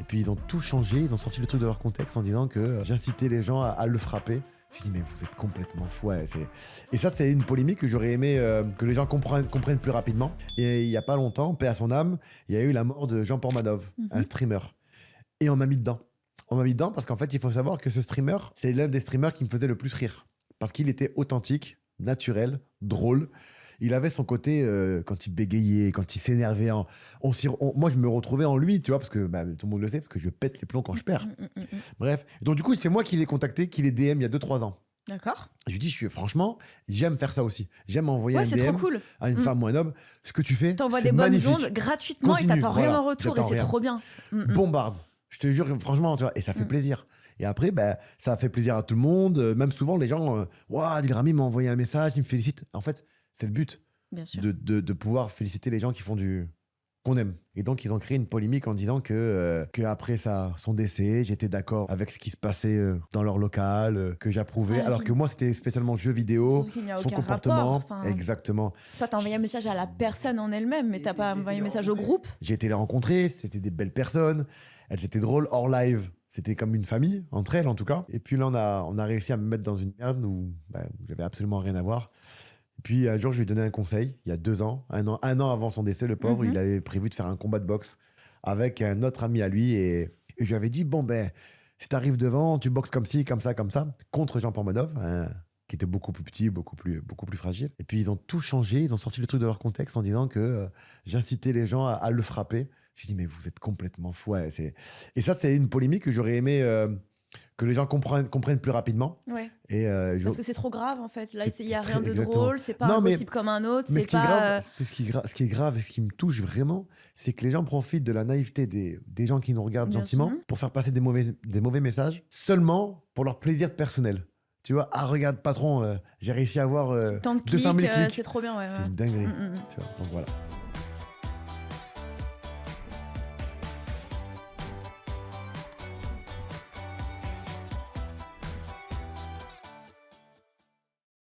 Et puis ils ont tout changé, ils ont sorti le truc de leur contexte en disant que j'incitais les gens à le frapper. Je me suis dit, mais vous êtes complètement fou. Ouais, et ça, c'est une polémique que j'aurais aimé que les gens comprennent plus rapidement. Et il n'y a pas longtemps, paix à son âme, il y a eu la mort de Jean Pormadov, un streamer. Et on m'a mis dedans. On m'a mis dedans parce qu'en fait, il faut savoir que ce streamer, c'est l'un des streamers qui me faisait le plus rire. Parce qu'il était authentique, naturel, drôle. Il avait son côté, quand il bégayait, quand il s'énervait. Moi, je me retrouvais en lui, tu vois, parce que tout le monde le sait, parce que je pète les plombs quand je perds. Bref. Donc, du coup, c'est moi qui l'ai contacté, qui l'ai DM il y a 2-3 ans. D'accord. Je lui dis, franchement, j'aime faire ça aussi. J'aime envoyer un c'est DM trop cool. à une femme ou un homme. Ce que tu fais, T'envoies c'est des bonnes magnifique. ondes gratuitement. Continue, Et t'attends rien voilà. en retour et J'attends c'est rien. trop bien. Bombarde. Je te jure, franchement, tu vois, et ça fait plaisir. Et après, ça a fait plaisir à tout le monde. Même souvent, les gens, Adil Rami m'a envoyé un message, il me félicite. En fait, c'est le but. Bien sûr. De pouvoir féliciter les gens qui font qu'on aime. Et donc, ils ont créé une polémique en disant que après son décès, j'étais d'accord avec ce qui se passait dans leur local, que j'approuvais. Alors que moi, c'était spécialement le jeu vidéo, son comportement. Exactement. Toi, t'as envoyé un message à la personne en elle-même, mais t'as pas envoyé un message au groupe. J'ai été les rencontrer, c'était des belles personnes. Elles étaient drôles hors live. C'était comme une famille, entre elles en tout cas. Et puis là, on a réussi à me mettre dans une merde où j'avais absolument rien à voir. Et puis un jour, je lui ai donné un conseil, il y a 2 ans, un an avant son décès, le pauvre, il avait prévu de faire un combat de boxe avec un autre ami à lui. Et je lui avais dit, si t'arrives devant, tu boxes comme ci, comme ça, contre Jean Pormadov, qui était beaucoup plus petit, beaucoup plus fragile. Et puis ils ont tout changé, ils ont sorti le truc de leur contexte en disant que j'incitais les gens à le frapper. J'ai dit, mais vous êtes complètement fou. Ouais, et ça, c'est une polémique que j'aurais aimé que les gens comprennent plus rapidement. Ouais. Et, parce que c'est trop grave, en fait. Là, il n'y a rien de exactement. drôle, c'est pas impossible comme un autre. Mais c'est pas... ce qui est grave et ce qui me touche vraiment, c'est que les gens profitent de la naïveté des gens qui nous regardent Bien gentiment sûr. pour faire passer des mauvais messages seulement pour leur plaisir personnel. Tu vois, regarde, patron, j'ai réussi à avoir Tant de 200 000 clics. c'est trop bien. Ouais, c'est une dinguerie. Tu vois, donc voilà.